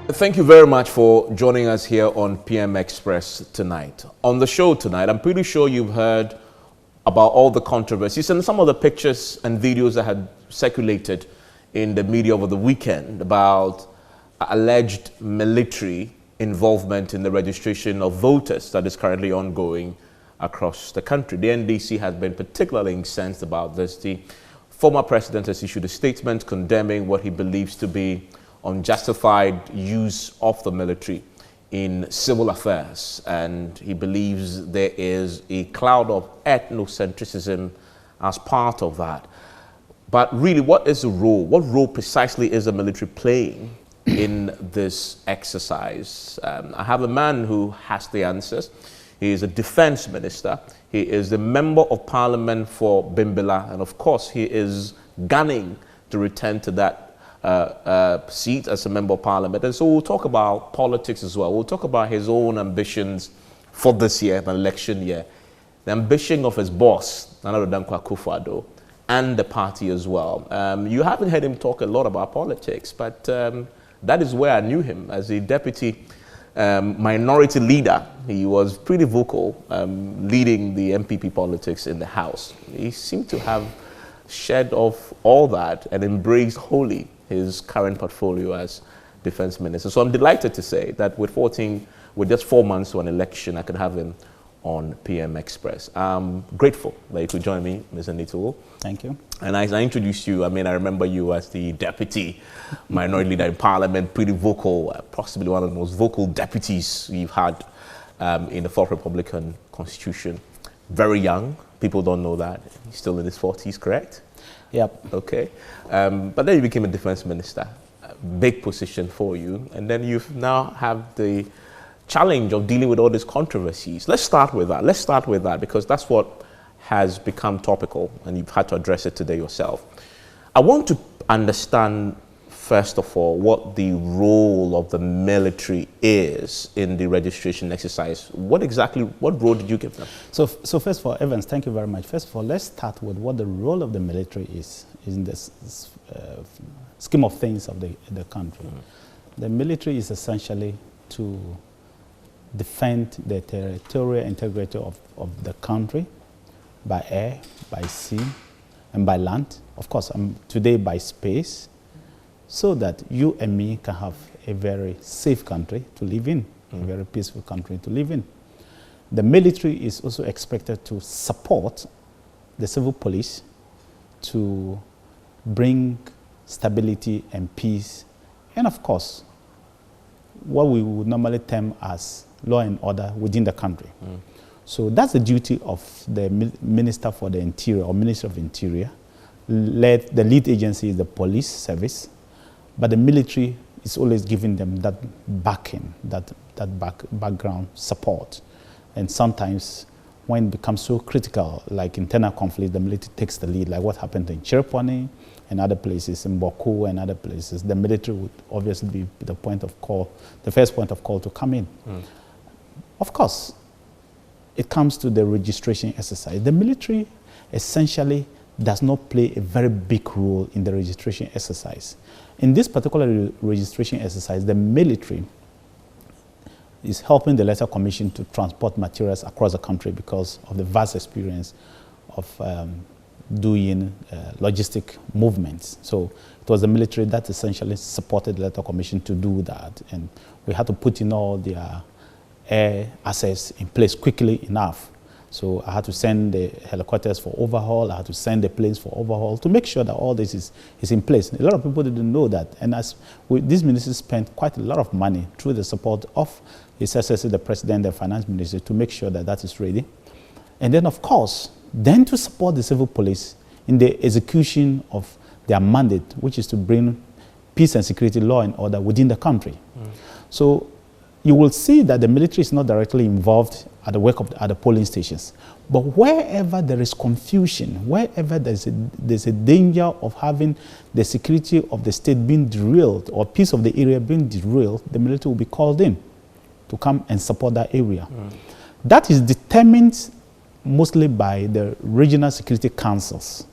Thank you very much for joining us here on PM Express tonight. On the show tonight, I'm pretty sure you've heard about all the controversies and some of the pictures and videos that had circulated in the media over the weekend about alleged military involvement in the registration of voters that is currently ongoing across the country. The NDC has been particularly incensed about this. The former president has issued a statement condemning what he believes to be unjustified use of the military in civil affairs, and he believes there is a cloud of ethnocentrism as part of that. But really, what is the role? What role precisely is the military playing in this exercise? I have a man who has the answers. He is a defense minister. He is the member of parliament for Bimbila, and of course, he is gunning to return to that seat as a member of parliament. And so we'll talk about politics as well. We'll talk about his own ambitions for this year, the election year, the ambition of his boss, Nana Dankwa Akufo-Addo, and the party as well. You haven't heard him talk a lot about politics, but that is where I knew him as a deputy minority leader. He was pretty vocal, leading the MPP politics in the House. He seemed to have shed off all that and embraced wholly his current portfolio as defense minister. So I'm delighted to say that with just 4 months to an election, I could have him on PM Express. I'm grateful that you could join me, Mr. Nituo. Thank you. And as I introduced you, I remember you as the deputy minority leader in parliament, pretty vocal, possibly one of the most vocal deputies we've had in the fourth Republican Constitution. Very young. People don't know that. He's still in his 40s, correct? Yep. Okay. But then you became a defense minister, a big position for you. And then you now have the challenge of dealing with all these controversies. Let's start with that. Let's start with that because that's what has become topical and you've had to address it today yourself. I want to understand, first of all, what the role of the military is in the registration exercise. What role did you give them? So first of all, Evans, thank you very much. First of all, let's start with what the role of the military is in this scheme of things of the country. The military is essentially to defend the territorial integrity of the country by air, by sea, and by land. Of course, today by space, so that you and me can have a very safe country to live in, a very peaceful country to live in. The military is also expected to support the civil police to bring stability and peace, and of course, what we would normally term as law and order within the country. So that's the duty of the Minister for the Interior or Minister of Interior. The lead agency is the police service, but the military is always giving them that backing, that background support. And sometimes when it becomes so critical, like internal conflict, the military takes the lead, like what happened in Chirpone and other places, in Boku and other places. The military would obviously be the first point of call to come in. Of course, it comes to the registration exercise. The military essentially does not play a very big role in the registration exercise. In this particular registration exercise, the military is helping the Electoral Commission to transport materials across the country because of the vast experience of doing logistic movements. So it was the military that essentially supported the Electoral Commission to do that. And we had to put in all their air assets in place quickly enough. So I had to send the helicopters for overhaul. I had to send the planes for overhaul to make sure that all this is in place. A lot of people didn't know that. And this ministry spent quite a lot of money through the support of His Excellency, the President, the Finance Ministry, to make sure that that is ready. And then, of course, to support the civil police in the execution of their mandate, which is to bring peace and security, law and order within the country. So you will see that the military is not directly involved at the work at the polling stations. But wherever there is confusion, wherever there's a danger of having the security of the state being derailed or peace of the area being derailed, the military will be called in to come and support that area. That is determined mostly by the regional security councils.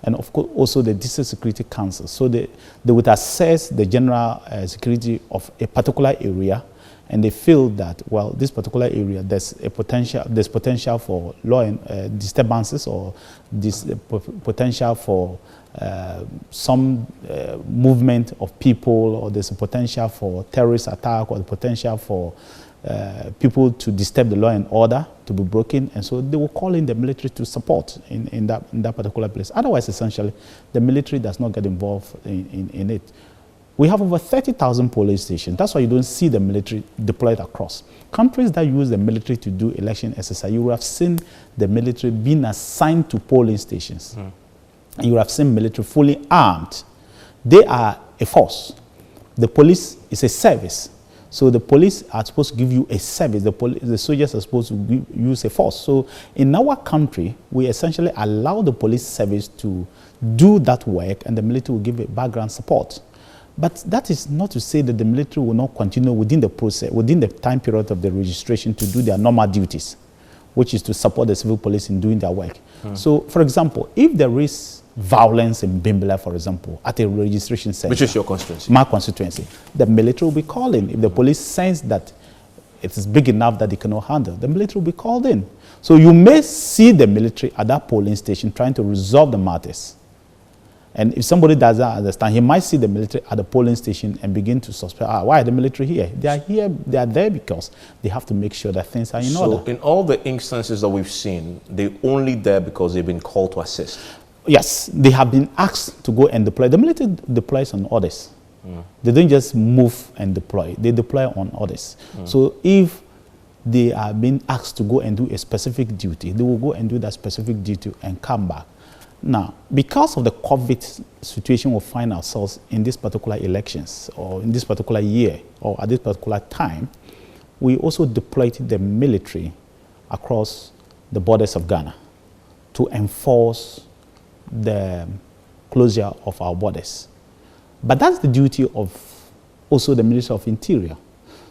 and of course also the District Security Council. So they would assess the general security of a particular area, and they feel that, well, this particular area, there's potential for law and disturbances, or this potential for some movement of people, or there's a potential for terrorist attack, or the potential for people to disturb the law and order to be broken, and so they will call in the military to support in that particular place. Otherwise, essentially, the military does not get involved in it. We have over 30,000 polling stations. That's why you don't see the military deployed across. Countries that use the military to do election exercise, you will have seen the military being assigned to polling stations. And you will have seen military fully armed. They are a force. The police is a service. So the police are supposed to give you a service. The soldiers are supposed to use a force. So in our country, we essentially allow the police service to do that work, and the military will give it background support. But that is not to say that the military will not continue within the process, within the time period of the registration, to do their normal duties, which is to support the civil police in doing their work. So, for example, if there is violence in Bimbala, for example, at a registration center. Which is your constituency? My constituency. The military will be called in. If the police sense that it is big enough that they cannot handle, the military will be called in. So you may see the military at that polling station trying to resolve the matters. And if somebody doesn't understand, he might see the military at the polling station and begin to suspect, why are the military here? They are here, they are there because they have to make sure that things are in order. So in all the instances that we've seen, they're only there because they've been called to assist? Yes, they have been asked to go and deploy. The military deploys on orders. They don't just move and deploy. They deploy on orders. So if they are being asked to go and do a specific duty, they will go and do that specific duty and come back. Now, because of the COVID situation we find ourselves in these particular elections, or in this particular year, or at this particular time, we also deployed the military across the borders of Ghana to enforce the closure of our borders. But that's the duty of also the Ministry of Interior.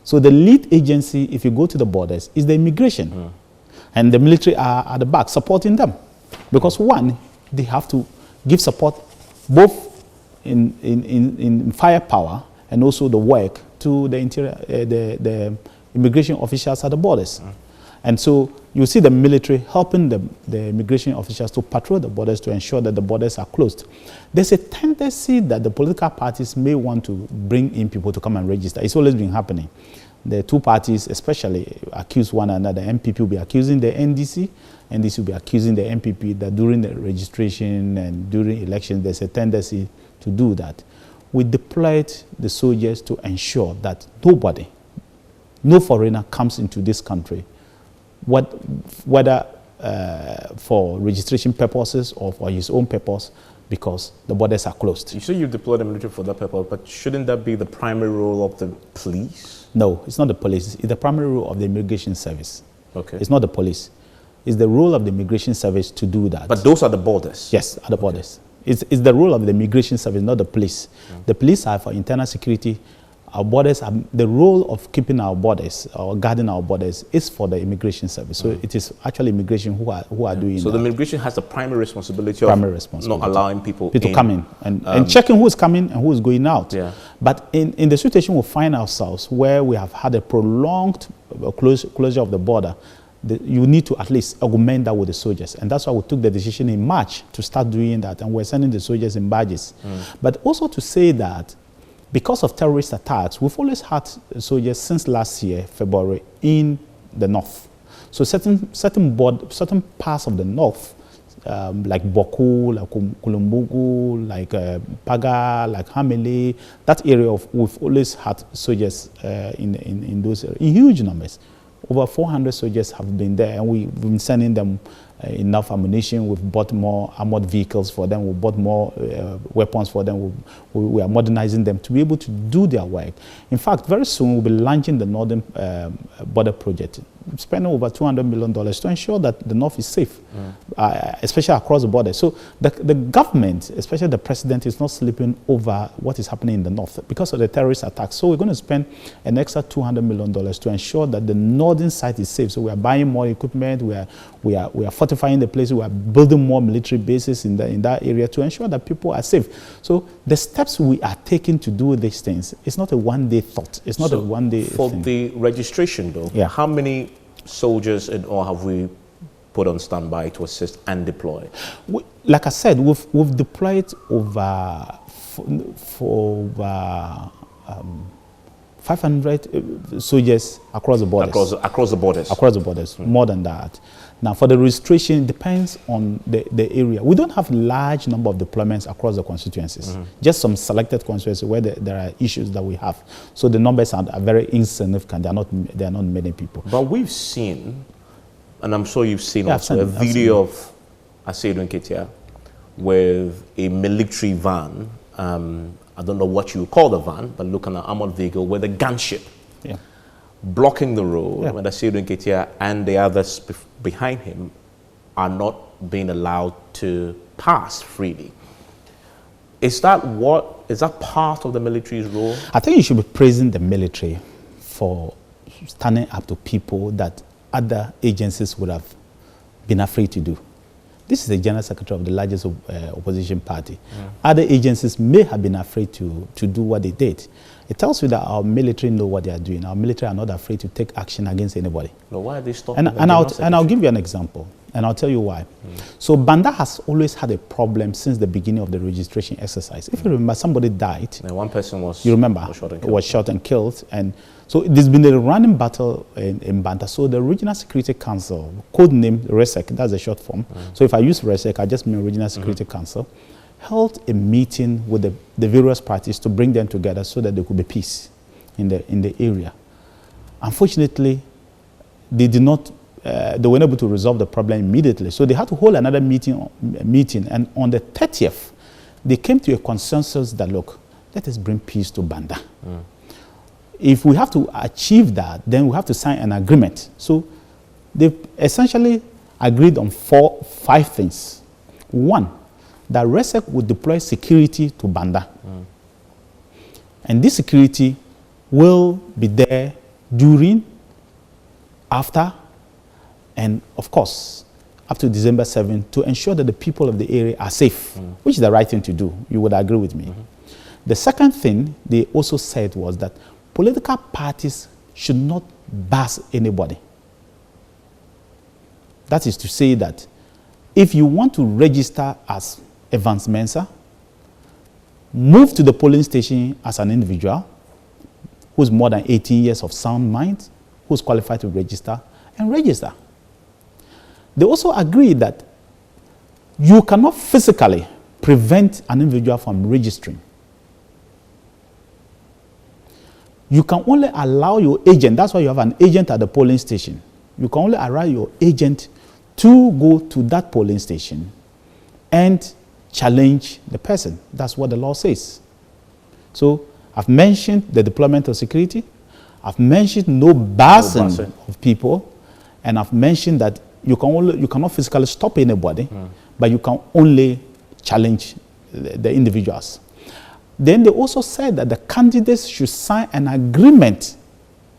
So the lead agency, if you go to the borders, is the immigration. And the military are at the back supporting them. Because one, they have to give support both in firepower and also the work to the interior, the immigration officials at the borders. And so you see the military helping the immigration officials to patrol the borders to ensure that the borders are closed. There's a tendency that the political parties may want to bring in people to come and register. It's always been happening. The two parties especially accuse one another. MPP will be accusing the NDC, and this will be accusing the MPP that during the registration and during elections, there's a tendency to do that. We deployed the soldiers to ensure that nobody, no foreigner comes into this country, whether for registration purposes or for his own purpose, because the borders are closed. You say you deployed the military for that purpose, but shouldn't that be the primary role of the police? No, it's not the police. It's the primary role of the immigration service. Okay. It's not the police. It's the role of the immigration service to do that. But those are the borders? Yes, at the borders. It's the role of the immigration service, not the police. The police are for internal security. Our borders are, the role of keeping our borders or guarding our borders is for the immigration service. So it is actually immigration who are doing that. So the immigration has the primary responsibility of not allowing people to come in and checking who is coming and who is going out. Yeah. But in the situation we find ourselves where we have had a prolonged closure of the border, you need to at least augment that with the soldiers. And that's why we took the decision in March to start doing that. And we're sending the soldiers in badges. But also to say that because of terrorist attacks, we've always had soldiers since last year, February, in the north. So certain parts of the north, like Boku, like Kulumbugu, like Paga, like Hamele, that area we've always had soldiers in those areas, in huge numbers. Over 400 soldiers have been there, and we've been sending them enough ammunition. We've bought more armored vehicles for them. We've bought more weapons for them. We are modernizing them to be able to do their work. In fact, very soon we'll be launching the Northern Border Project, spending over $200 million to ensure that the North is safe, especially across the border. So the government, especially the president, is not sleeping over what is happening in the North because of the terrorist attacks. So we're going to spend an extra $200 million to ensure that the northern side is safe. So we are buying more equipment. We are fortifying fortifying the place. We are building more military bases in that area to ensure that people are safe. So the steps we are taking to do these things, it's not a one-day thought. It's not a one-day thing. For the registration, though, how many soldiers in all have we put on standby to assist and deploy? Like I said, we've deployed over 500 soldiers across the borders. Across the borders? Across the borders, more than that. Now, for the registration, it depends on the area. We don't have large number of deployments across the constituencies, just some selected constituencies where there are issues that we have. So the numbers are very insignificant. They are not many people. But we've seen, and I'm sure you've seen also a video of Asedu Nketia with a military van. I don't know what you call the van, but looking at an armored vehicle with a gunship blocking the road when Asedu Nketia and the others behind him are not being allowed to pass freely. Is that part of the military's role? I think you should be praising the military for standing up to people that other agencies would have been afraid to do. This is the general secretary of the largest opposition party. Other agencies may have been afraid to do what they did. It tells you that our military know what they are doing. Our military are not afraid to take action against anybody. No, why are they stopping? And I'll give you an example, and I'll tell you why. So Banda has always had a problem since the beginning of the registration exercise. If you remember, somebody died. And one person was shot and killed. And so there's been a running battle in Banda. So the Regional Security Council, codenamed RESEC, that's the short form. So if I use RESEC, I just mean Regional Security Council, held a meeting with the various parties to bring them together so that there could be peace in the area. Unfortunately, they were unable to resolve the problem immediately. So they had to hold another meeting, and on the 30th, they came to a consensus that, look, let us bring peace to Banda. If we have to achieve that, then we have to sign an agreement. So they essentially agreed on 5 things. One, that RESEC would deploy security to Banda. And this security will be there during, after, and of course, up to December 7th to ensure that the people of the area are safe, which is the right thing to do. You would agree with me. The second thing they also said was that political parties should not bus anybody. That is to say that if you want to register as Evans Mensah, move to the polling station as an individual who's more than 18 years of sound mind, who's qualified to register, and register. They also agreed that you cannot physically prevent an individual from registering. You can only allow your agent, that's why you have an agent at the polling station. You can only allow your agent to go to that polling station and challenge the person. That's what the law says. So I've mentioned the deployment of security. I've mentioned no busing of people. And I've mentioned that you cannot physically stop anybody, but you can only challenge the individuals. Then they also said that the candidates should sign an agreement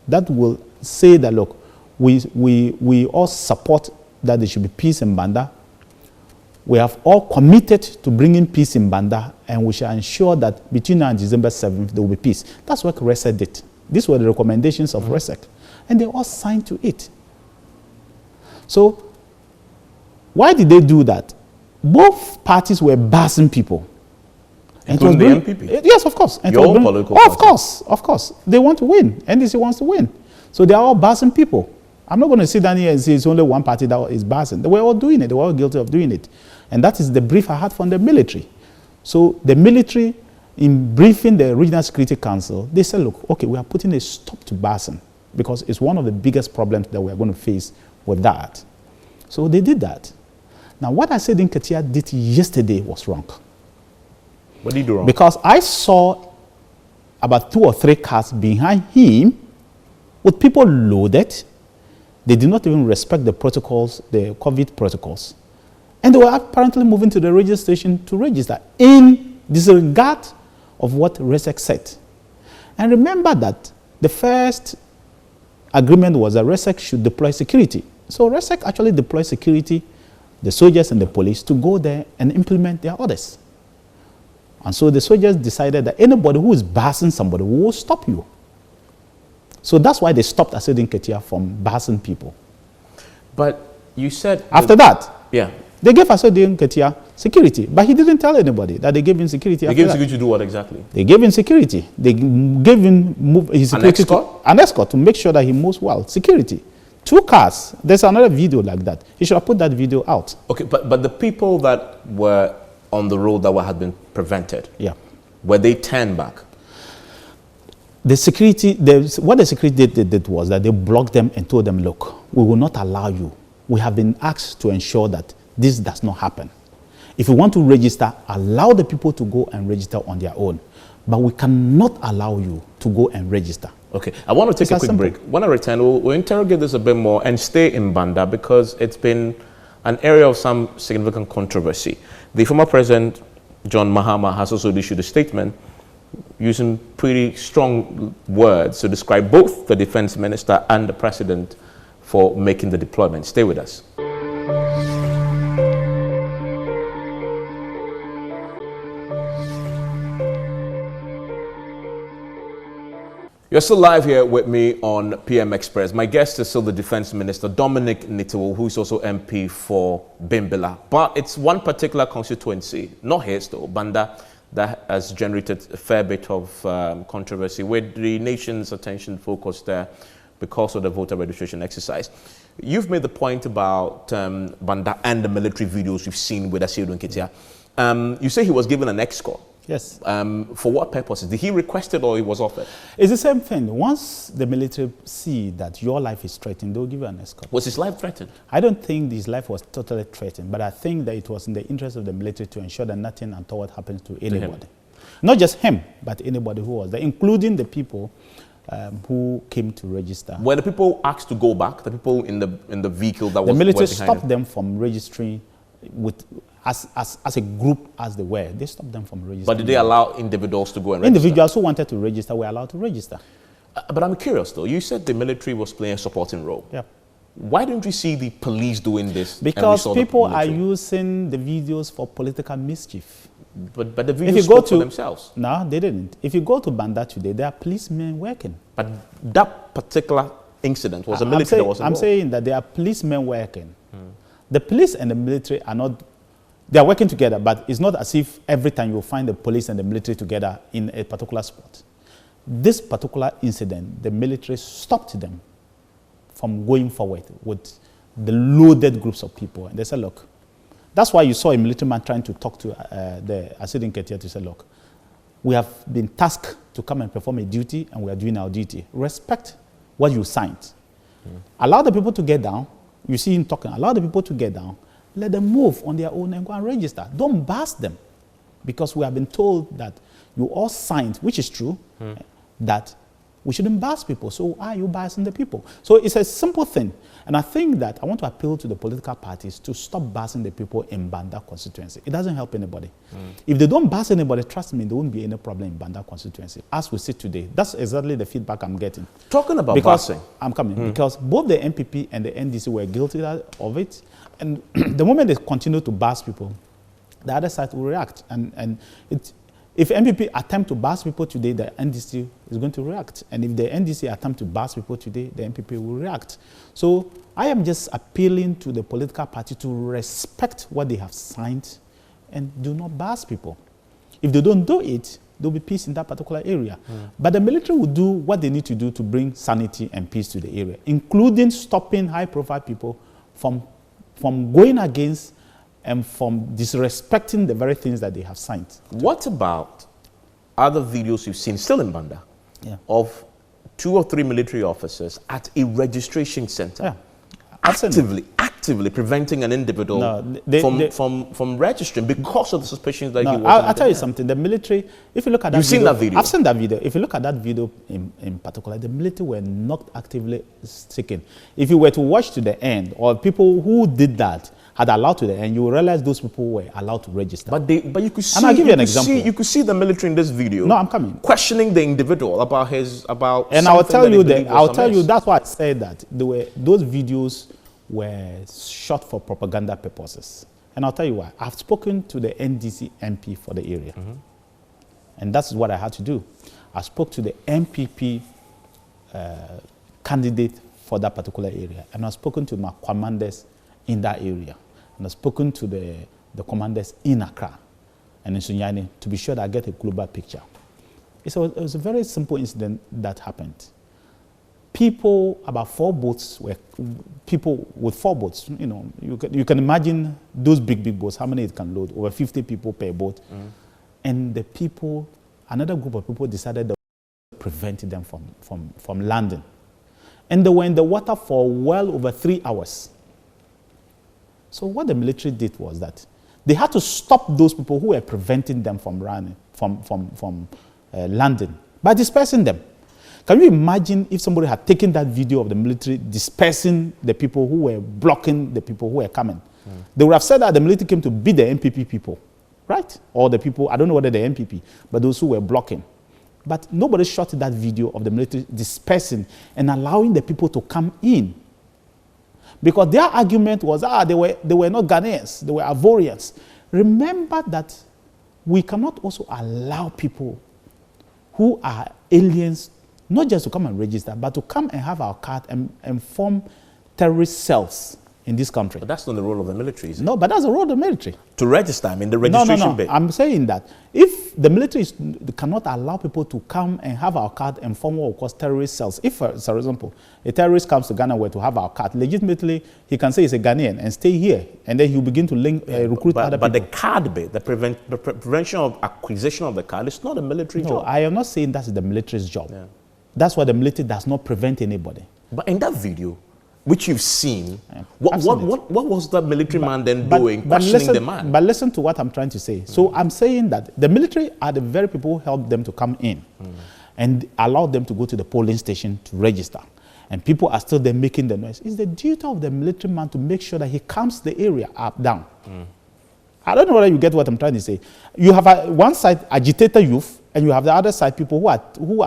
that will say that, look, we all support that there should be peace in Banda. We have all committed to bringing peace in Banda, and we shall ensure that between now and December 7th, there will be peace. That's what RESEC did. These were the recommendations of RESEC, and they all signed to it. So, why did they do that? Both parties were busing people. Including the MPP? Yes, of course. And your political party? Of course. They want to win. NDC wants to win. So they are all busing people. I'm not going to sit down here and say it's only one party that is busing. They were all doing it. They were all guilty of doing it. And that is the brief I had from the military. So the military, in briefing the Regional Security Council, they said, look, okay, we are putting a stop to busing because it's one of the biggest problems that we are going to face with that. So they did that. Now, what I said Nketia did yesterday was wrong. What did he do wrong? Because I saw about 2 or 3 cars behind him with people loaded. They did not even respect the protocols, the COVID protocols. And they were apparently moving to the radio station to register in disregard of what RESEC said. And remember that the first agreement was that RESEC should deploy security. So RESEC actually deployed security the soldiers and the police to go there and implement their orders. And so the soldiers decided that anybody who is bashing somebody will stop you. So that's why they stopped Asedi Nketia from bashing people. But you said... After that, yeah, they gave Asedi Nketia security, but he didn't tell anybody that they gave him security. They gave him security to do what exactly? They gave him security. They gave him his security. An escort to make sure that he moves well. Security. 2 cars. There's another video like that. He should have put that video out. Okay, but the people that were on the road that had been prevented, yeah, were they turned back? The security, what the security did was that they blocked them and told them, look, we will not allow you. We have been asked to ensure that this does not happen. If you want to register, allow the people to go and register on their own. But we cannot allow you to go and register. Okay, I want to take a quick break. When I return, we'll interrogate this a bit more and stay in Banda because it's been an area of some significant controversy. The former president, John Mahama, has also issued a statement using pretty strong words to describe both the defense minister and the president for making the deployment. Stay with us. You're still live here with me on PM Express. My guest is still the Defense Minister, Dominic Nitiwul, who is also MP for Bimbilla. But it's one particular constituency, not his though, Banda, that has generated a fair bit of controversy with the nation's attention focused there because of the voter registration exercise. You've made the point about Banda and the military videos we've seen with Asedi Nketia. You say he was given an escort. Yes. For what purposes? Did he request it or he was offered? It's the same thing. Once the military see that your life is threatened, they'll give you an escort. Was his life threatened? I don't think his life was totally threatened, but I think that it was in the interest of the military to ensure that nothing untoward happens to anybody. Not just him, but anybody who was there, including the people who came to register. Were the people asked to go back? The people in the vehicle that was the military behind stopped him? them from registering with as a group as they were. They stopped them from registering. But did they allow individuals to go and register? Individuals who wanted to register were allowed to register. But I'm curious though. You said the military was playing a supporting role. Yeah. Why don't you see the police doing this? Because people are using the videos for political mischief. But the videos spoke for themselves. No, they didn't. If you go to Banda today, there are policemen working. But that particular incident was a military that was involved. I'm saying that there are policemen working. The police and the military are not, they are working together, but it's not as if every time you'll find the police and the military together in a particular spot. This particular incident, the military stopped them from going forward with the loaded groups of people. And they said, look, that's why you saw a military man trying to talk to the Asedi Nketia to say, look, we have been tasked to come and perform a duty, and we are doing our duty. Respect what you signed. Allow the people to get down. You see him talking. Allow the people to get down. Let them move on their own and go and register. Don't bash them. Because we have been told that you all signed, which is true, that we shouldn't bash people. So why are you bashing the people? So it's a simple thing. And I think that I want to appeal to the political parties to stop bashing the people in Banda constituency. It doesn't help anybody. If they don't bash anybody, trust me, there won't be any problem in Banda constituency. As we see today, that's exactly the feedback I'm getting. Talking about bashing. I'm coming. Because both the MPP and the NDC were guilty of it. And the moment they continue to bash people, the other side will react. And if MPP attempt to bash people today, the NDC is going to react. And if the NDC attempt to bash people today, the MPP will react. So I am just appealing to the political party to respect what they have signed and do not bash people. If they don't do it, there will be peace in that particular area. But the military will do what they need to do to bring sanity and peace to the area, including stopping high-profile people from going against and from disrespecting the very things that they have signed. What about other videos you've seen, still in Banda, of 2 or 3 military officers at a registration center, actively preventing an individual from registering because of the suspicions that he was. I'll tell you something. The military, if you look at that You've seen that video? I've seen that video. If you look at that video in particular, the military were not actively seeking. If you were to watch to the end, or people who did that had allowed to the end, you will realize those people were allowed to register. But you could see. And I'll give you an example. You could see the military in this video. No, I'm coming. Questioning the individual about his And I'll tell you that's why I said that those videos were shot for propaganda purposes. And I'll tell you why. I've spoken to the NDC MP for the area. And that's what I had to do. I spoke to the MPP candidate for that particular area. And I've spoken to my commanders in that area. And I've spoken to the commanders in Accra and in Sunyani to be sure that I get a global picture. It was a very simple incident that happened. People, about 4 boats, were people with 4 boats. You know, you can imagine those big boats, how many it can load, over 50 people per boat. And the people, another group of people decided that prevented them from landing. And they were in the water for well over 3 hours. So what the military did was that they had to stop those people who were preventing them from landing by dispersing them. Can you imagine if somebody had taken that video of the military dispersing the people who were blocking the people who were coming? They would have said that the military came to beat the MPP people, right? Or the people, I don't know whether the MPP, but those who were blocking. But nobody shot that video of the military dispersing and allowing the people to come in. Because their argument was, they were not Ghanaians, they were Ivorians. Remember that we cannot also allow people who are aliens not just to come and register, but to come and have our card and form terrorist cells in this country. But that's not the role of the military, is it? No, but that's the role of the military. To register, I mean, the registration bit. I'm saying that if the military cannot allow people to come and have our card and form what we call terrorist cells, if, for example, a terrorist comes to Ghana where to have our card, legitimately, he can say he's a Ghanaian and stay here, and then he'll begin to recruit other people. But the card bit, the prevention of acquisition of the card, is not a military job. No, I am not saying that's the military's job. Yeah. That's why the military does not prevent anybody. But in that video, which you've seen, what was the military man then doing, questioning the man? But listen to what I'm trying to say. So I'm saying that the military are the very people who helped them to come in and allowed them to go to the polling station to register. And people are still there making the noise. It's the duty of the military man to make sure that he calms the area down. I don't know whether you get what I'm trying to say. You have one side agitator youth, and you have the other side people who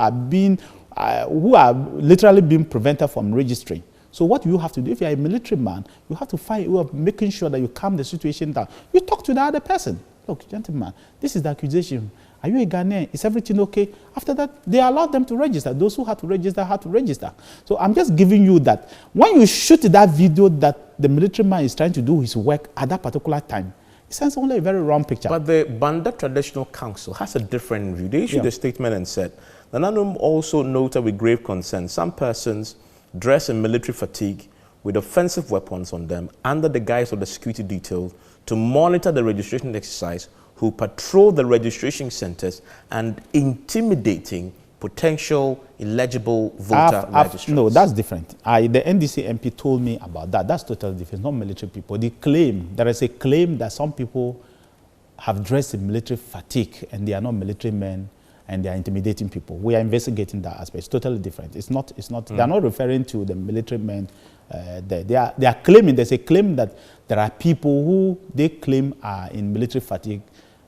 are literally being prevented from registering. So what you have to do, if you're a military man, you have to find a way of making sure that you calm the situation down. You talk to the other person. Look, gentlemen, this is the accusation. Are you a Ghanaian? Is everything okay? After that, they allowed them to register. Those who had to register had to register. So I'm just giving you that. When you shoot that video that the military man is trying to do his work at that particular time, it sends only a very wrong picture. But the Banda Traditional Council has a different view. They issued a statement and said, the NANUM also noted with grave concern some persons dressed in military fatigue with offensive weapons on them under the guise of the security detail to monitor the registration exercise, who patrol the registration centers and intimidating potential illegible voter registrants. No, that's different. The NDC MP told me about that. That's totally different. Not military people. There is a claim that some people have dressed in military fatigue and they are not military men and they are intimidating people. We are investigating that aspect. It's totally different. It's not. They are not referring to the military men. They are claiming. There's a claim that there are people who they claim are in military fatigue,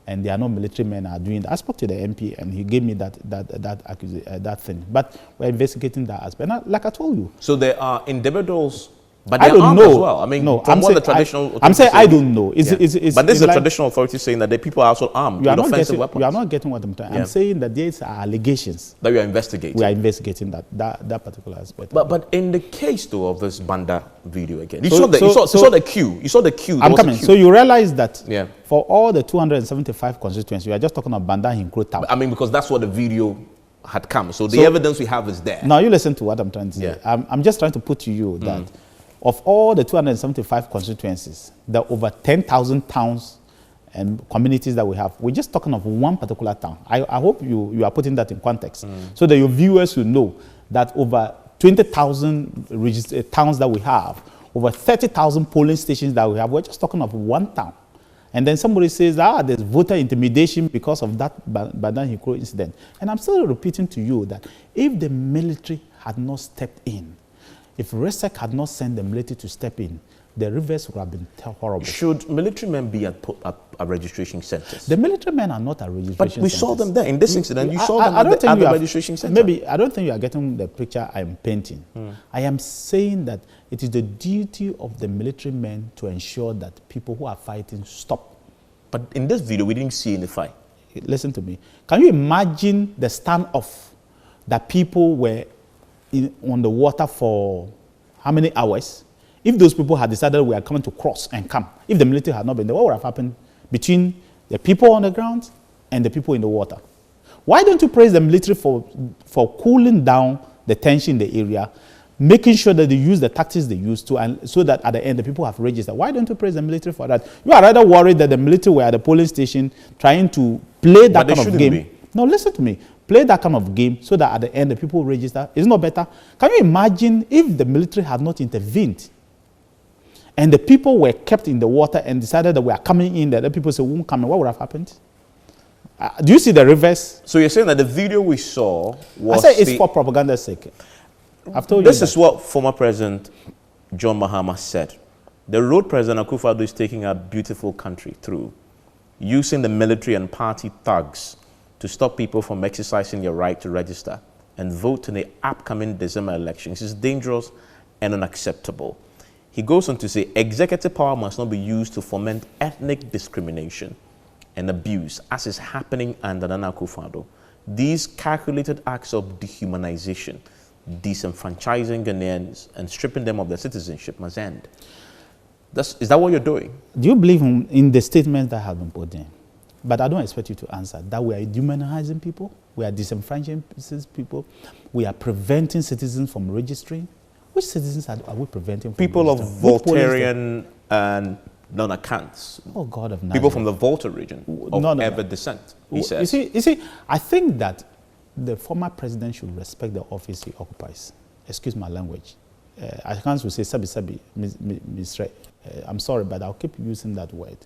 and they are not military men are doing that. I spoke to the MP, and he gave me that thing. But we're investigating that aspect. And like I told you. So there are individuals. But I don't know. As well. I mean, no, from what the traditional I'm saying I don't know. But this is the traditional authority saying that the people are also armed with offensive weapons. You are not getting what I'm saying. I'm saying that there are allegations that we are investigating. We are investigating that particular aspect. But in the case though of this Banda video again, you saw the queue. You saw the queue. I'm coming. So you realize that for all the 275 constituencies, we are just talking about Banda Hinkro town. I mean, because that's what the video had come. So the evidence we have is there. Now you listen to what I'm trying to say. I'm just trying to put to you that of all the 275 constituencies, there are over 10,000 towns and communities that we have. We're just talking of one particular town. I hope you are putting that in context so that your viewers will know that over 20,000 towns that we have, over 30,000 polling stations that we have, we're just talking of one town. And then somebody says, there's voter intimidation because of that Banda Hinkro incident. And I'm still repeating to you that if the military had not stepped in, if RESEC had not sent the military to step in, the reverse would have been horrible. Should military men be at registration centers? The military men are not at registration centers. But we saw them there. In this incident, you saw them at the registration center. Maybe, I don't think you are getting the picture I'm painting. I am saying that it is the duty of the military men to ensure that people who are fighting stop. But in this video, we didn't see any fight. Listen to me. Can you imagine the standoff that people were on the water for how many hours? If those people had decided we are coming to cross and come, if the military had not been there, what would have happened between the people on the ground and the people in the water? Why don't you praise the military for cooling down the tension in the area, making sure that they use the tactics they use to, and so that at the end the people have registered? Why don't you praise the military for that? You are rather worried that the military were at the polling station trying to play that kind of game. Be. No, listen to me. Play that kind of game so that at the end the people register. Is it not better? Can you imagine if the military had not intervened and the people were kept in the water and decided that we are coming in, that the people say, we won't come in, what would have happened? Do you see the reverse? So you're saying that the video we saw was... I say it's for propaganda's sake. I've told you this is what former President John Mahama said. The road President Akufo-Addo is taking our beautiful country through, using the military and party thugs to stop people from exercising their right to register and vote in the upcoming December elections, is dangerous and unacceptable. He goes on to say, executive power must not be used to foment ethnic discrimination and abuse, as is happening under Nana Akufo-Addo. These calculated acts of dehumanization, disenfranchising Ghanaians and stripping them of their citizenship must end. Is that what you're doing? Do you believe in the statements that have been put in? But I don't expect you to answer that we are dehumanizing people, we are disenfranchising people, we are preventing citizens from registering. Which citizens are we preventing from people of Voltarian and non-accounts? Oh, God of Nazareth. People from the Volta region of Ever descent, he says. You see, I think that the former president should respect the office he occupies. Excuse my language. I can't say sabi, I'm sorry, but I'll keep using that word.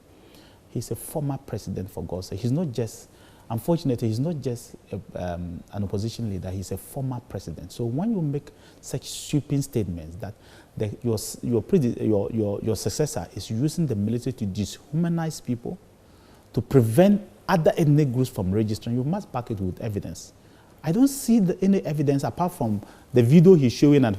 He's a former president, for God's sake. He's not just, unfortunately, he's not just an opposition leader, he's a former president. So when you make such sweeping statements that your successor is using the military to dehumanize people, to prevent other ethnic groups from registering, you must back it with evidence. I don't see any evidence apart from the video he's showing, and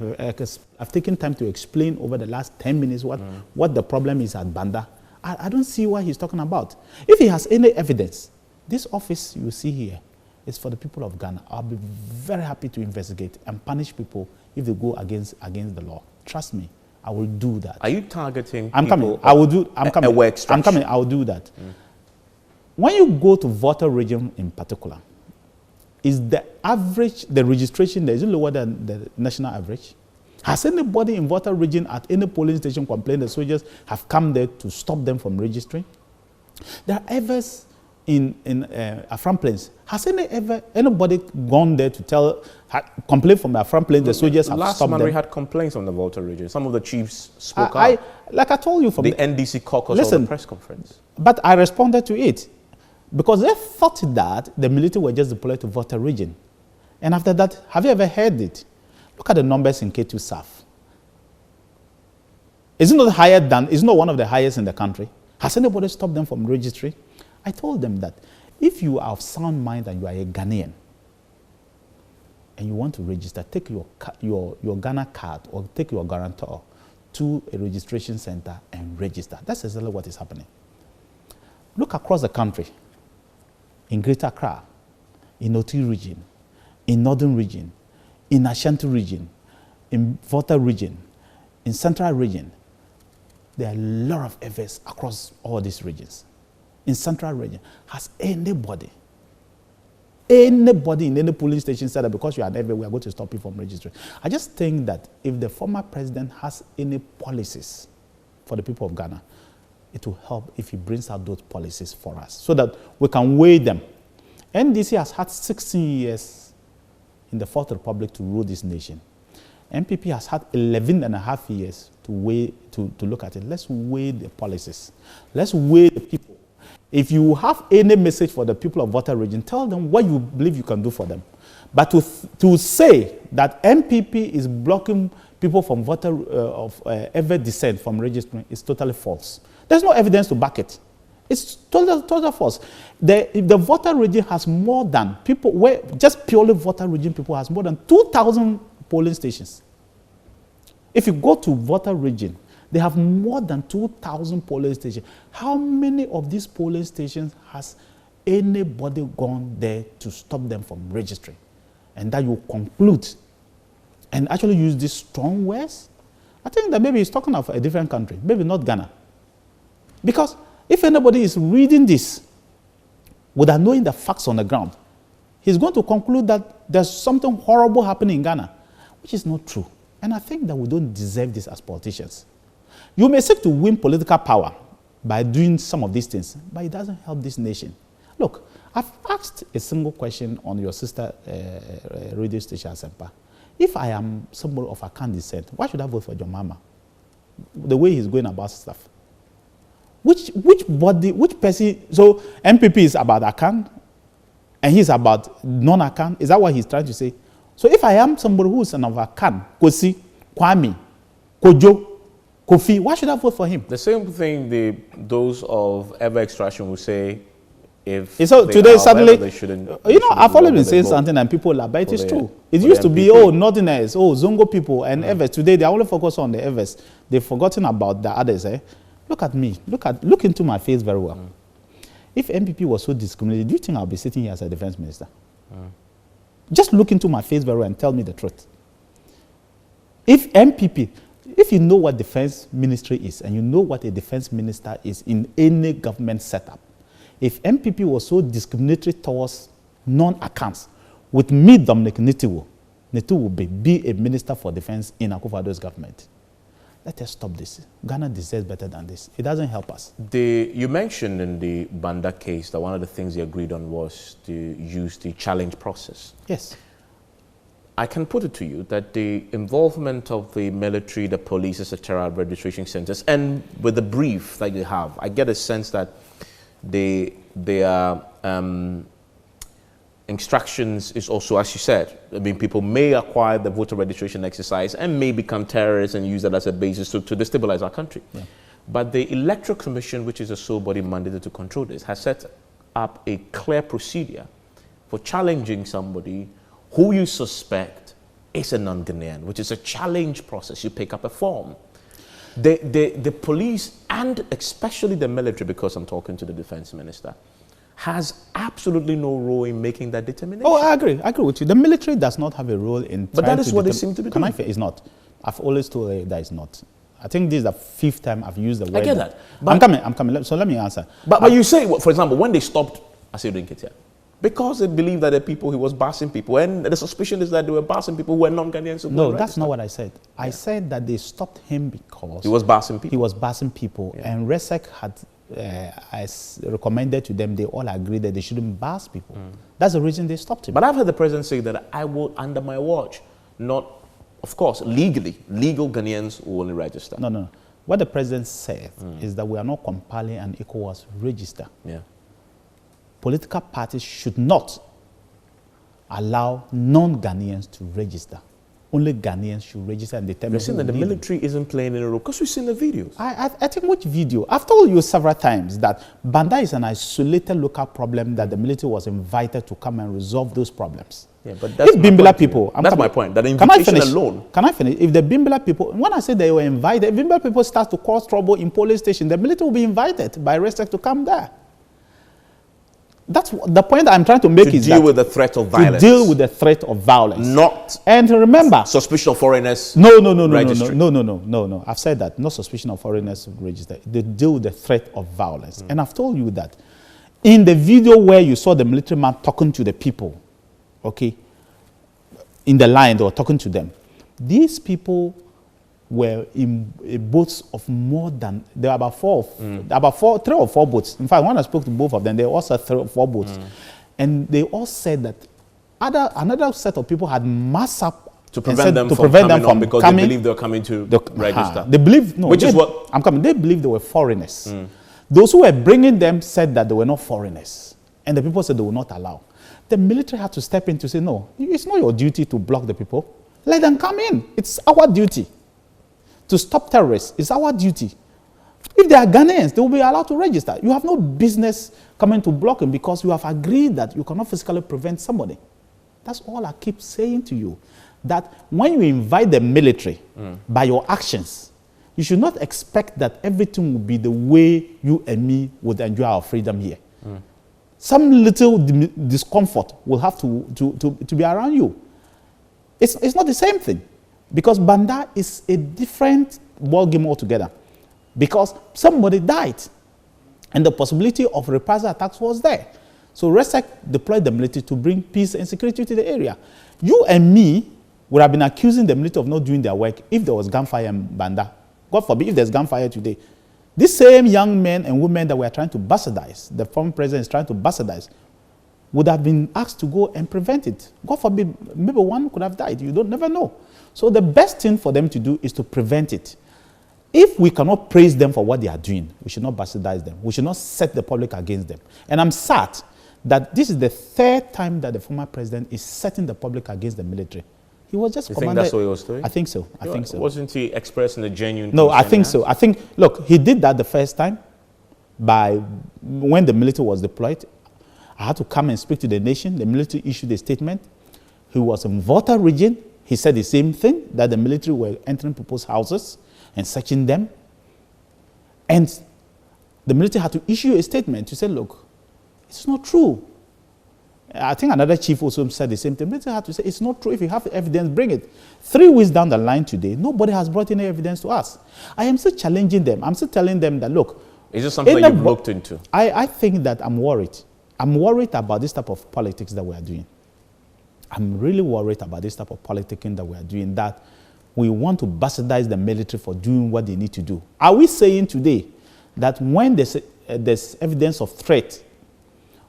I've taken time to explain over the last 10 minutes what the problem is at Banda. I don't see what he's talking about. If he has any evidence, this office you see here is for the people of Ghana. I'll be very happy to investigate and punish people if they go against the law. Trust me, I will do that. Are you targeting I'm people? Coming. I will do. I'm coming. I'm coming. I will do that. When you go to Volta region in particular, is the average, the registration there, is it lower than the national average? Has anybody in Volta region at any polling station complained that soldiers have come there to stop them from registering? There are others in Afram Plains. Has anybody gone there to complain from the Afram Plains the soldiers have stopped them? Last month we had complaints from the Volta region. Some of the chiefs spoke out. Like I told you from the NDC caucus or the press conference. But I responded to it because they thought that the military were just deployed to Volta region. And after that, have you ever heard it? Look at the numbers in K2 South. Is it not one of the highest in the country? Has anybody stopped them from registering? I told them that if you are of sound mind and you are a Ghanaian and you want to register, take your Ghana card or take your guarantor to a registration center and register. That's exactly what is happening. Look across the country, in Greater Accra, in Oti region, in Northern region, in Ashanti region, in Volta region, in Central region. There are a lot of efforts across all these regions. In Central region, has anybody in any polling station said that because you are there, we are going to stop you from registering? I just think that if the former president has any policies for the people of Ghana, it will help if he brings out those policies for us so that we can weigh them. NDC has had 16 years in the Fourth Republic to rule this nation. MPP has had 11 and a half years to look at it. Let's weigh the policies. Let's weigh the people. If you have any message for the people of Volta region, tell them what you believe you can do for them. But to say that MPP is blocking people from of ever descent from registering is totally false. There's no evidence to back it. It's total false. The voter region has more than people, where just purely voter region people has more than 2,000 polling stations. If you go to voter region, they have more than 2,000 polling stations. How many of these polling stations has anybody gone there to stop them from registering? And that you conclude and actually use these strong words? I think that maybe he's talking of a different country, maybe not Ghana. Because if anybody is reading this without knowing the facts on the ground, he's going to conclude that there's something horrible happening in Ghana, which is not true. And I think that we don't deserve this as politicians. You may seek to win political power by doing some of these things, but it doesn't help this nation. Look, I've asked a single question on your sister radio station, Asempa. If I am somebody of Akan descent, why should I vote for John Mama? The way he's going about stuff. Which person? So MPP is about Akan, and he's about non-Akan. Is that what he's trying to say? So if I am somebody who is an of Akan, Kosi, Kwame, Kojo, Kofi, why should I vote for him? The same thing those of ever extraction will say. If so today suddenly, they shouldn't, I've always been saying something and people laugh, but it's true. It used to be, Northerners, Zongo people and Evers. Today they are only focused on the Evers. They've forgotten about the others. Look at me. Look into my face very well. If MPP was so discriminated, do you think I'll be sitting here as a defense minister? Just look into my face very well and tell me the truth. If MPP, if you know what defense ministry is and you know what a defense minister is in any government setup, if MPP was so discriminatory towards non-accounts, with me, Dominic Nitiwo will be a minister for defense in Akufo-Addo's government. Let us stop this. Ghana deserves better than this. It doesn't help us. You mentioned in the Banda case that one of the things you agreed on was to use the challenge process. Yes. I can put it to you that the involvement of the military, the police, etc., registration centers, and with the brief that you have, I get a sense that their instructions is also, as you said, I mean, people may acquire the voter registration exercise and may become terrorists and use that as a basis to destabilize our country. Yeah. But the Electoral Commission, which is a sole body mandated to control this, has set up a clear procedure for challenging somebody who you suspect is a non-Ghanaian, which is a challenge process. You pick up a form. The police, and especially the military, because I'm talking to the defense minister, has absolutely no role in making that determination. Oh, I agree with you. The military does not have a role in. But that is what they seem to be doing. It's not. I've always told you that it's not. I think this is the 5th time I've used the word. I get that. I'm coming. So let me answer. But you say, for example, when they stopped Asiru Nketia, because they believe that the people, he was bashing people, and the suspicion is that they were bashing people who were non-Ghanaians. No, that's not what I said. I said that they stopped him because he was bashing people. He was bashing people, and RESEC had, as recommended to them, they all agreed that they shouldn't bash people. That's the reason they stopped him. But I've heard the president say that I will, under my watch, not, of course, legal Ghanaians will only register. No. What the president said is that we are not compiling an ECOWAS register. Yeah. Political parties should not allow non-Ghanaians to register. Only Ghanaians should register and determine. You're saying that the military isn't playing any role? Because we've seen the videos. I think which video? I've told you several times that Banda is an isolated local problem that the military was invited to come and resolve those problems. Yeah, but that's Bimbila people. That's my point. That invitation alone. Can I finish? If the Bimbila people, when I say they were invited, if Bimbila people start to cause trouble in police station, the military will be invited by RESEC to come there. That's the point I'm trying to make, is deal with the threat of violence. To deal with the threat of violence. Not. And remember, suspicion of foreigners. No. I've said that. No suspicion of foreigners register. They deal with the threat of violence. And I've told you that in the video where you saw the military man talking to the people, okay, in the line, they were talking to them. These people were in boats of more than, there were about 3 or 4 boats. In fact, when I spoke to both of them, they also had 3 or 4 boats. And they all said that another set of people had massed up to prevent them from coming because they believe they were coming to register. They believe, no, which is what? I'm coming. They believe they were foreigners. Those who were bringing them said that they were not foreigners. And the people said they will not allow. The military had to step in to say, no, it's not your duty to block the people. Let them come in. It's our duty to stop terrorists. It's our duty. If they are Ghanaians, they will be allowed to register. You have no business coming to block them because you have agreed that you cannot physically prevent somebody. That's all I keep saying to you. That when you invite the military by your actions, you should not expect that everything will be the way you and me would enjoy our freedom here. Some little discomfort will have to be around you. It's not the same thing. Because Banda is a different ballgame altogether. Because somebody died. And the possibility of reprisal attacks was there. So RESEC deployed the military to bring peace and security to the area. You and me would have been accusing the military of not doing their work if there was gunfire in Banda. God forbid if there's gunfire today. These same young men and women that we are trying to bastardize, the former president is trying to bastardize, would have been asked to go and prevent it. God forbid, maybe one could have died. You don't never know. So the best thing for them to do is to prevent it. If we cannot praise them for what they are doing, we should not bastardize them. We should not set the public against them. And I'm sad that this is the third time that the former president is setting the public against the military. He was just commanded. You think that's what he was doing? I think so. I think so. Wasn't he expressing a genuine No, I think concern? so. I think, look, he did that the first time when the military was deployed. I had to come and speak to the nation. The military issued a statement. He was in Volta region. He said the same thing, that the military were entering people's houses and searching them. And the military had to issue a statement to say, look, it's not true. I think another chief also said the same thing. The military had to say, it's not true. If you have evidence, bring it. 3 weeks down the line today, nobody has brought any evidence to us. I am still challenging them. I'm still telling them that, look. Is this something that you've looked into? I think that I'm worried. I'm worried about this type of politics that we are doing. I'm really worried about this type of politicking that we are doing, that we want to bastardize the military for doing what they need to do. Are we saying today that when there's evidence of threat,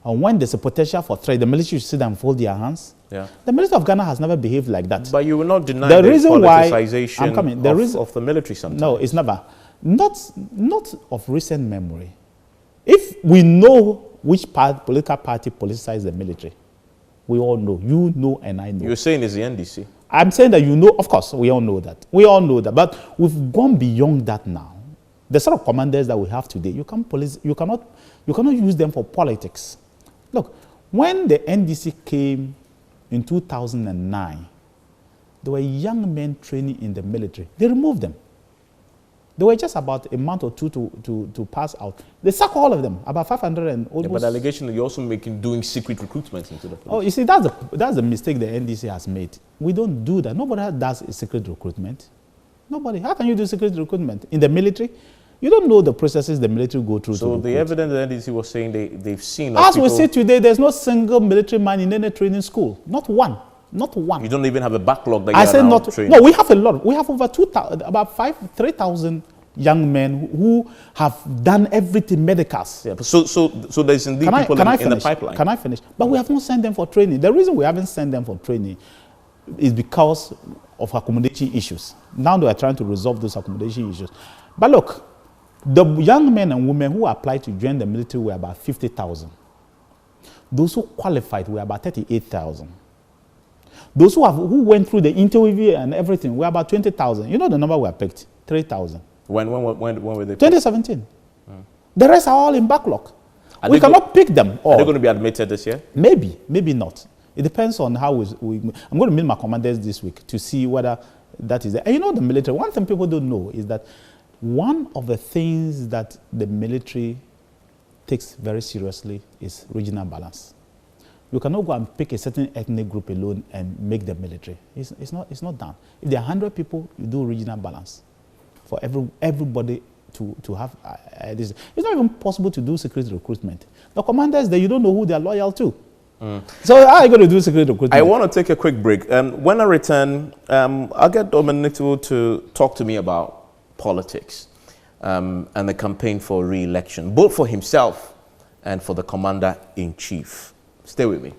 or when there's a potential for threat, the military should sit and fold their hands? Yeah. The military of Ghana has never behaved like that. But you will not deny the politicization of the military sometimes. No, it's never. Not of recent memory. If we know which political party politicized the military, we all know. You know and I know. You're saying it's the NDC? I'm saying that you know, of course, we all know that. We all know that. But we've gone beyond that now. The sort of commanders that we have today, you cannot use them for politics. Look, when the NDC came in 2009, there were young men training in the military. They removed them. They were just about a month or two to pass out. They sacked all of them, about 500 and almost. Yeah, but the allegation that you're also doing secret recruitment into the police. Oh, you see, that's the mistake the NDC has made. We don't do that. Nobody does secret recruitment. Nobody. How can you do secret recruitment? In the military, you don't know the processes the military go through. So the evidence the NDC was saying they've seen. As we see today, there's no single military man in any training school. Not one. Not one. You don't even have a backlog that I said not training. No, we have a lot. We have over 3,000 young men who have done everything medicals. Yeah, so there's indeed people in the pipeline. Can I finish? But we have not sent them for training. The reason we haven't sent them for training is because of accommodation issues. Now they are trying to resolve those accommodation issues. But look, the young men and women who applied to join the military were about 50,000. Those who qualified were about 38,000. Those who went through the interview and everything were about 20,000. You know the number we picked? 3,000. When were they picked? 2017. The rest are all in backlog. We cannot pick them all. Are they going to be admitted this year? Maybe, maybe not. It depends on how I'm going to meet my commanders this week to see whether that is there. And you know the military, one thing people don't know is that one of the things that the military takes very seriously is regional balance. You cannot go and pick a certain ethnic group alone and make them military. It's not done. If there are 100 people, you do regional balance for everybody to have this. It's not even possible to do secret recruitment. The commanders there, you don't know who they are loyal to. So how are you going to do secret recruitment? I want to take a quick break. When I return, I'll get Dominic to talk to me about politics and the campaign for re-election, both for himself and for the commander-in-chief. Stay with me.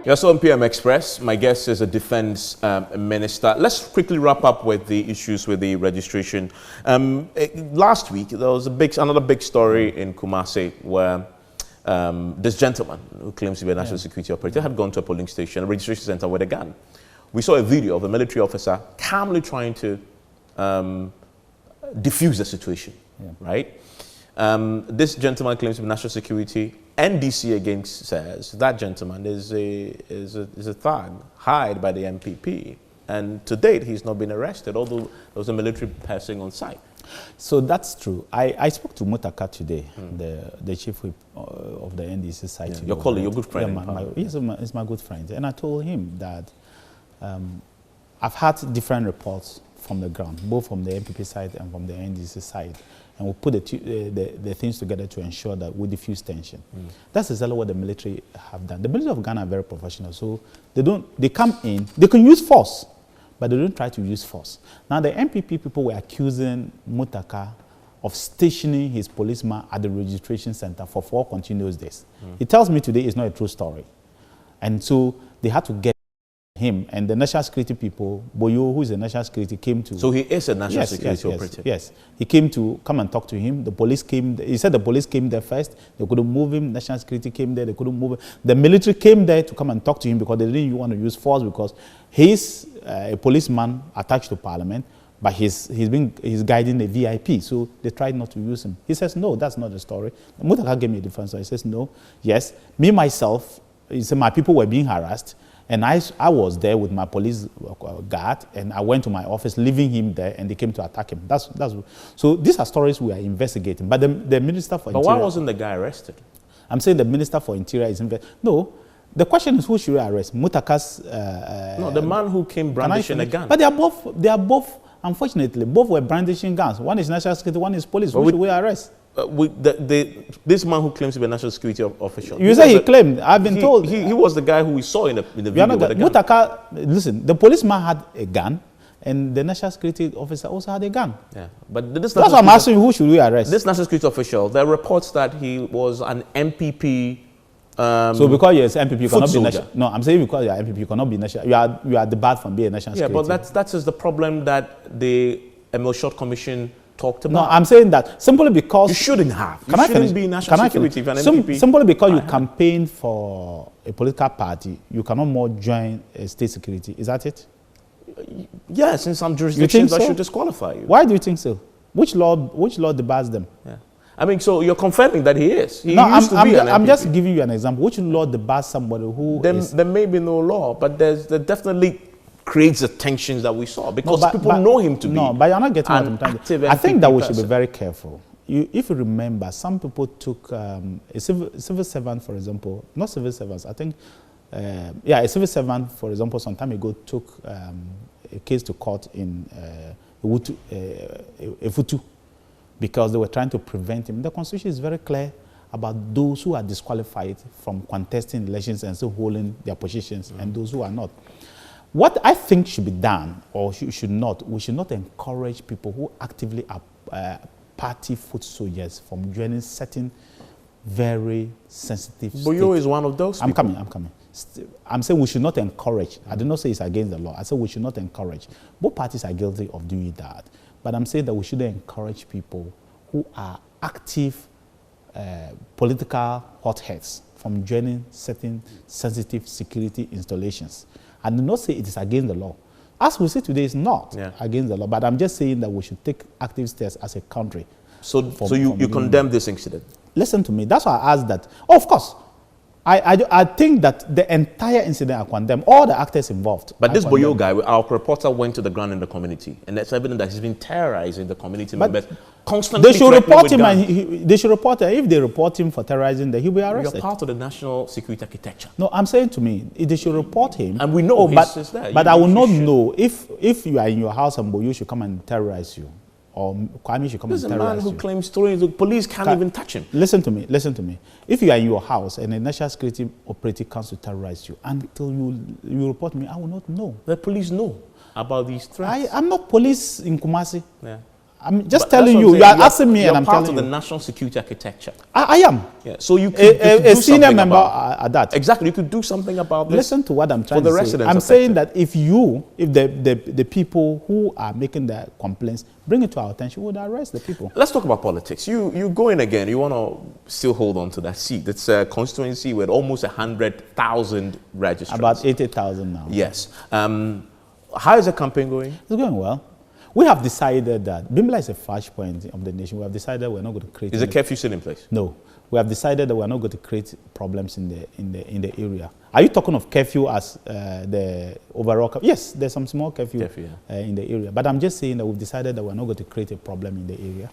You're also on PM Express. My guest is a defense minister. Let's quickly wrap up with the issues with the registration. Last week, there was another big story in Kumasi where this gentleman who claims to be a national security operator had gone to a polling station, a registration center with a gun. We saw a video of a military officer calmly trying to diffuse the situation, right? This gentleman claims to be national security. NDC again says that gentleman is a thug hired by the MPP, and to date he's not been arrested, although there was a military person on site. So that's true. I spoke to Mutaka today, the chief whip of the NDC site. Your colleague, your good friend. Yes, he's my good friend, and I told him that I've had different reports from the ground, both from the MPP side and from the NDC side. And we'll put the things together to ensure that we diffuse tension. That's exactly what the military have done. The military of Ghana are very professional, so they come in, they can use force, but they don't try to use force. Now the MPP people were accusing Mutaka of stationing his policeman at the registration center for 4 continuous days. He tells me today it's not a true story. And so they had to get him, and the national security people, Boyo, who is a national security, came to... So he is a national security operative? Yes. He came to come and talk to him. The police came, he said the police came there first. They couldn't move him. National security came there. They couldn't move him. The military came there to come and talk to him because they didn't want to use force because he's a policeman attached to parliament, but he's guiding a VIP. So they tried not to use him. He says, no, that's not the story. Mutaka gave me a defense. So he says, no, yes. Me, myself, he said my people were being harassed. And I was there with my police guard, and I went to my office, leaving him there, and they came to attack him. So these are stories we are investigating. But the Minister for Interior... But why wasn't the guy arrested? I'm saying the Minister for Interior is investigating. No, the question is who should we arrest? Mutaka's... no, the man who came brandishing a gun. But they are both, unfortunately, both were brandishing guns. One is national security, one is police. Who should we arrest? This man who claims to be a national security official. You say he claimed. I've been told. He was the guy who we saw in the video with the gun. Mutaka, listen, the policeman had a gun, and the national security officer also had a gun. Yeah, but that's why I'm asking you, who should we arrest? This national security official, there are reports that he was an MPP. So because you're an MPP, you cannot be national. No, I'm saying because you're MPP, you cannot be national. You are debarred from being a national security. Yeah, but that's just the problem that the Emil Short Commission talked about. No, I'm saying that simply because... You shouldn't have. You shouldn't be national security if you're an MPP. Simply because you campaign for a political party, you cannot more join a state security. Is that it? Yes, in some jurisdictions that should disqualify you. Why do you think so? Which law debars them? Yeah. I mean, so you're confirming that he is. I'm just giving you an example. Which law debars somebody who There may be no law, but there definitely creates the tensions that we saw because people know him to be. No, but you're not getting what I'm trying to say. I think that we should be very careful. If you remember, some people took a civil servant, for example, not civil servants, I think, a civil servant, for example, some time ago took a case to court in Efutu because they were trying to prevent him. The Constitution is very clear about those who are disqualified from contesting elections and still holding their positions and those who are not. What I think should be done, or we should not encourage people who actively are party foot soldiers from joining certain very sensitive states. Boyo is one of those people. I'm coming. I'm saying we should not encourage. I did not say it's against the law. I said we should not encourage. Both parties are guilty of doing that. But I'm saying that we shouldn't encourage people who are active political hotheads from joining certain sensitive security installations. I do not say it is against the law. As we say today, it's not against the law. But I'm just saying that we should take active steps as a country. So you condemn this incident? Listen to me. That's why I asked that. Oh, of course. I think that the entire incident I condemn, all the actors involved. But this Boyo guy, our reporter went to the ground in the community, and it's evident that he's been terrorizing the community members. Constantly they should report him, and they should report him. If they report him for terrorizing, then he'll be arrested. You're part of the national security architecture. No, I'm saying to me, they should report him. And we know he's there. But I will not know if you are in your house and Boyo should come and terrorize you. Or Kwame should come and terrorize you. There's a man who claims the police can't even touch him. Listen to me. If you are in your house and a national security operator comes to terrorize you, until you report me, I will not know. The police know about these threats. I'm not police in Kumasi. Yeah. I'm just telling you. You are asking me, and I'm telling you. You're part of the national security architecture. I am. Yeah. So you could do a senior something member about at that. Exactly. You could do something about this. Listen to what I'm trying to say. For the residents I'm affected. saying that if the people who are making the complaints bring it to our attention, we would arrest the people. Let's talk about politics. You go in again. You want to still hold on to that seat. It's a constituency with almost 100,000 registrants. About 80,000 now. Yes. How is the campaign going? It's going well. We have decided that Bimbla is a flashpoint of the nation. We have decided we're not going to create. Is the curfew still in place? No. We have decided that we're not going to create problems in the area. Are you talking of curfew as the overall? Yes, there's some small curfew in the area. But I'm just saying that we've decided that we're not going to create a problem in the area.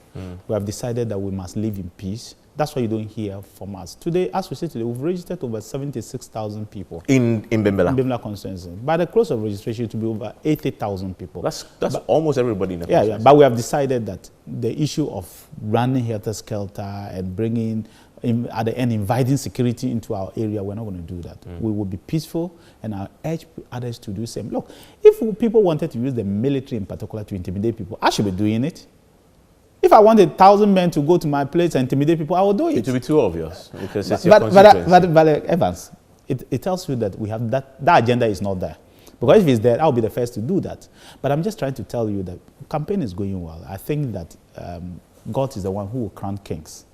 We have decided that we must live in peace. That's why you don't hear from us. Today, as we say today, we've registered over 76,000 people. In Bimbla? In Bimbla constituency. By the close of registration, it will be over 80,000 people. That's almost everybody in the constituency. Yeah, but we have decided that the issue of running helter-skelter and bringing, at the end, inviting security into our area, we're not going to do that. We will be peaceful, and I urge others to do the same. Look, if people wanted to use the military in particular to intimidate people, I should be doing it. If I wanted 1,000 men to go to my place and intimidate people, I will do it. It will be too obvious because it's your constituency. But Evans, it tells you that we have that agenda is not there. Because if it's there, I'll be the first to do that. But I'm just trying to tell you that the campaign is going well. I think that God is the one who will crown kings.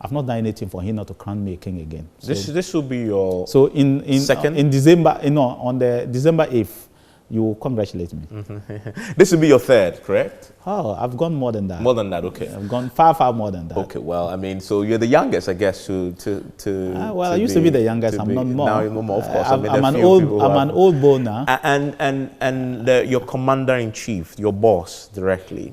I've not done anything for him not to crown me a king again. So, this will be your second? In December, on the December 8th, you will congratulate me. This will be your third, correct? Oh, I've gone more than that. More than that, okay. I've gone far, far more than that. Okay, well, I mean, so you're the youngest, I guess, I used to be the youngest. I'm not more. Now you're no more, of course. I'm an old boy now. And your commander-in-chief, your boss, directly,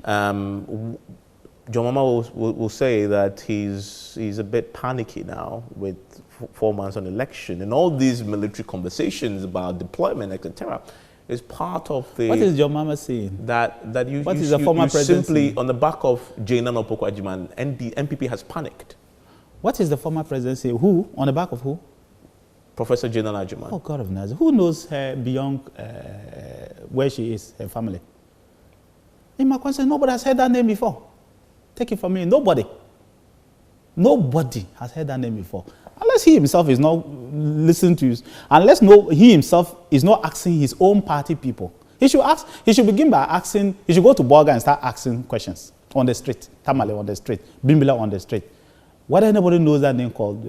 John Mama will say that he's a bit panicky now with 4 months on election, and all these military conversations about deployment, etc., is part of the. What is John Mama saying? That you, what you, is the former you president simply saying? On the back of Jainan Opoku-Agyeman, NPP has panicked. What is the former president saying? Who? On the back of who? Professor Jainan Agyeman. Oh God of Nazareth! Who knows her beyond where she is, her family? In my concern, nobody has heard that name before. Take it from me, nobody. Nobody has heard that name before. Unless he himself is not listening to you, unless he himself is not asking his own party people. He should begin by asking, he should go to Borga and start asking questions on the street, Tamale on the street, Bimbila on the street. Whether anybody knows that name called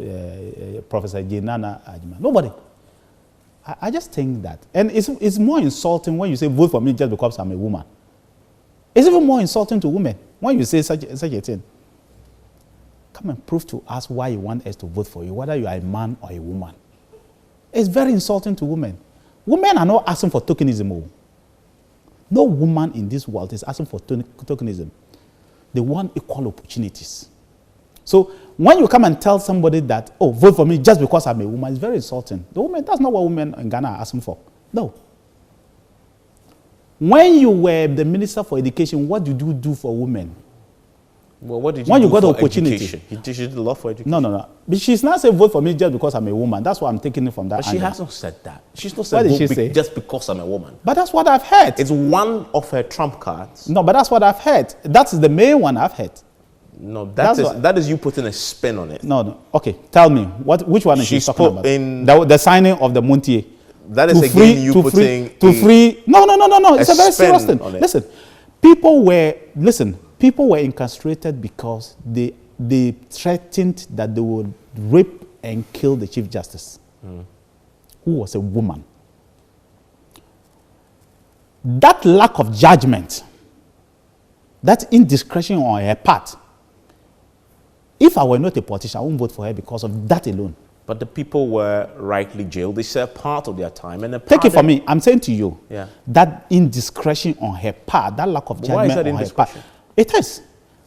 Professor Jainan Agyeman? Nobody. I just think that. And it's more insulting when you say vote for me just because I'm a woman. It's even more insulting to women when you say such a thing. Come and prove to us why you want us to vote for you, whether you are a man or a woman. It's very insulting to women. Women are not asking for tokenism. No woman in this world is asking for tokenism. They want equal opportunities. So when you come and tell somebody that, oh, vote for me just because I'm a woman, it's very insulting. That's not what women in Ghana are asking for. No. When you were the Minister for Education, what did you do for women? Well, what did you do got for opportunity? Education? You did a lot for education. No. But she's not saying vote for me just because I'm a woman. That's why I'm taking it from that But angle. she has not said that. She's not said vote just because I'm a woman. But that's what I've heard. It's one of her trump cards. No, but that's what I've heard. That's the main one I've heard. No, that is you putting a spin on it. No. Okay, tell me. Which one is she talking about? The signing of the Montier. That is again you putting No. It's a very serious thing. Listen, people were incarcerated because they threatened that they would rape and kill the Chief Justice, who was a woman. That lack of judgment, that indiscretion on her part, if I were not a politician, I wouldn't vote for her because of that alone. But the people were rightly jailed. They served part of their time. And take it from me. I'm saying to you, that indiscretion on her part, that lack of judgment why is that on indiscretion? her part, it is.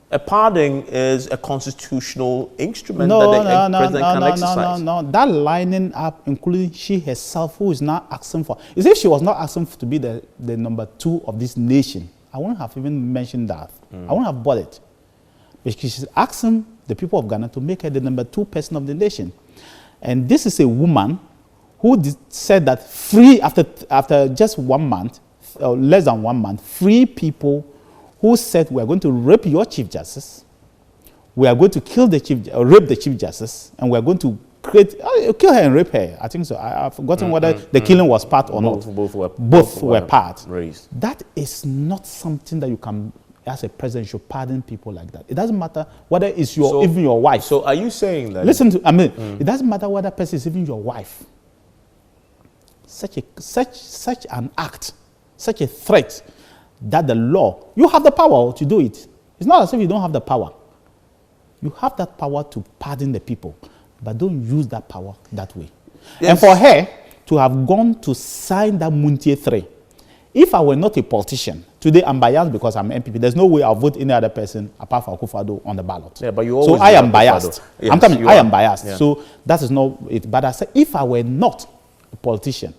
A pardon is a constitutional instrument that the president can exercise. No. That lining up, including she herself, who is not asking for. As if she was not asking to be the number 2 of this nation, I wouldn't have even mentioned that. I wouldn't have bought it. Because she's asking the people of Ghana to make her the number 2 person of the nation. And this is a woman who said that free, after just 1 month, or less than 1 month, free people who said we are going to rape your Chief Justice, we are going to kill the rape the Chief Justice, and we are going to kill her and rape her. I think so. I've forgotten whether the killing was part or not. Both were part. Raised. That is not something that you can, as a president, should pardon people like that. It doesn't matter whether it's even your wife. So are you saying that? Listen to, I mean, it doesn't matter whether person is even your wife. Such an act, such a threat, that the law, you have the power to do it. It's not as if you don't have the power. You have that power to pardon the people, but don't use that power that way. Yes. And for her to have gone to sign that Muntie 3, if I were not a politician, today I'm biased because I'm MPP, there's no way I'll vote any other person apart from Akufo-Addo on the ballot. Yeah, but you always so I am biased. Yes, I'm telling you, I am biased. Yeah. So that is not it. But I said, if I were not a politician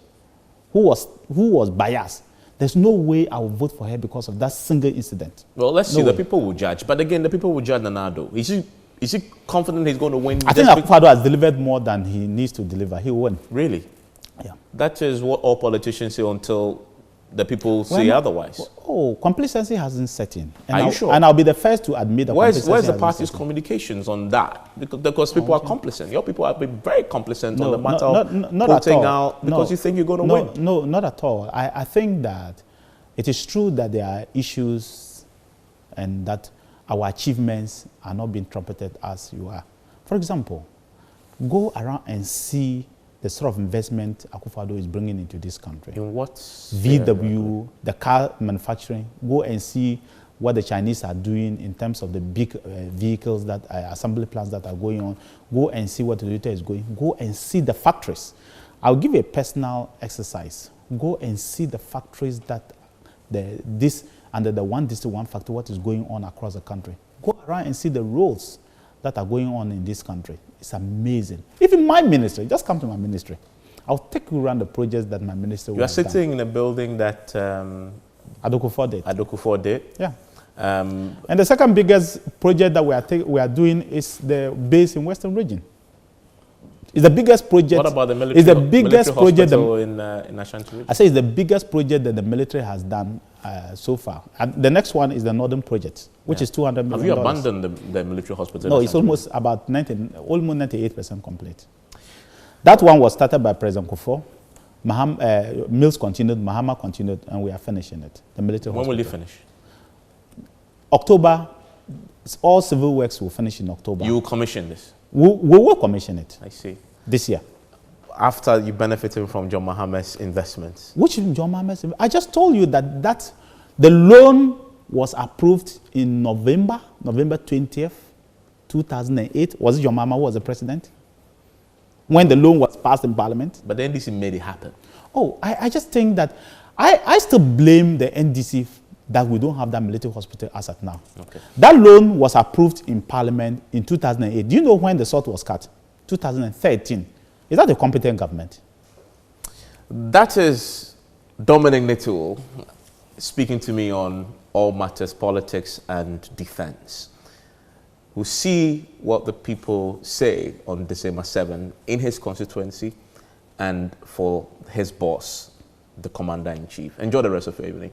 who was biased, there's no way I will vote for her because of that single incident. Well, let's see. The people will judge. But again, the people will judge Nanado. Is he confident he's going to win? I think Akufo-Addo has delivered more than he needs to deliver. He will win. Really? Yeah. That is what all politicians say until the people say otherwise. Oh, complacency hasn't set in. And Are you sure? And I'll be the first to admit that Where's the party's communications on that? Because people are complacent. Your people have been very complacent on the matter of voting out because you think you're going to win. No, not at all. I think that it is true that there are issues and that our achievements are not being trumpeted as you are. For example, go around and see the sort of investment Akufo-Addo is bringing into this country. In what? VW, the car manufacturing. Go and see what the Chinese are doing in terms of the big vehicles, that assembly plants that are going on. Go and see what Toyota is going. Go and see the factories. I'll give you a personal exercise. Go and see the factories that under the one district, one factory, what is going on across the country. Go around and see the roads that are going on in this country. It's amazing. Even my ministry, just come to my ministry. I'll take you around the projects that my ministry You are sitting in a building that Adokufo did. Yeah. And the second biggest project that we are doing is the base in Western Region. It's the biggest project. What about the military? It's the biggest project in Ashanti region? I say it's the biggest project that the military has done so far. And the next one is the Northern Project, which is $200 million. Have you abandoned the military hospital? No, it's almost about almost 98% complete. That one was started by President Kufuor. Mills continued, Mahama continued, and we are finishing it. The military hospital. When will you finish? October. All civil works will finish in October. You will commission this? We will commission it. I see. This year. After you benefited from John Mahama's investments? Which John Mahama's? I just told you that the loan was approved in November 20th, 2008. Was it John Mahama who was the president? When the loan was passed in Parliament? But the NDC made it happen. Oh, I just think that I still blame the NDC that we don't have that military hospital as at now. Okay. That loan was approved in Parliament in 2008. Do you know when the salt was cut? 2013. Is that a competent government? That is Dominic Nittul speaking to me on all matters politics and defense. We'll see what the people say on December 7 in his constituency and for his boss, the Commander-in-Chief. Enjoy the rest of your evening.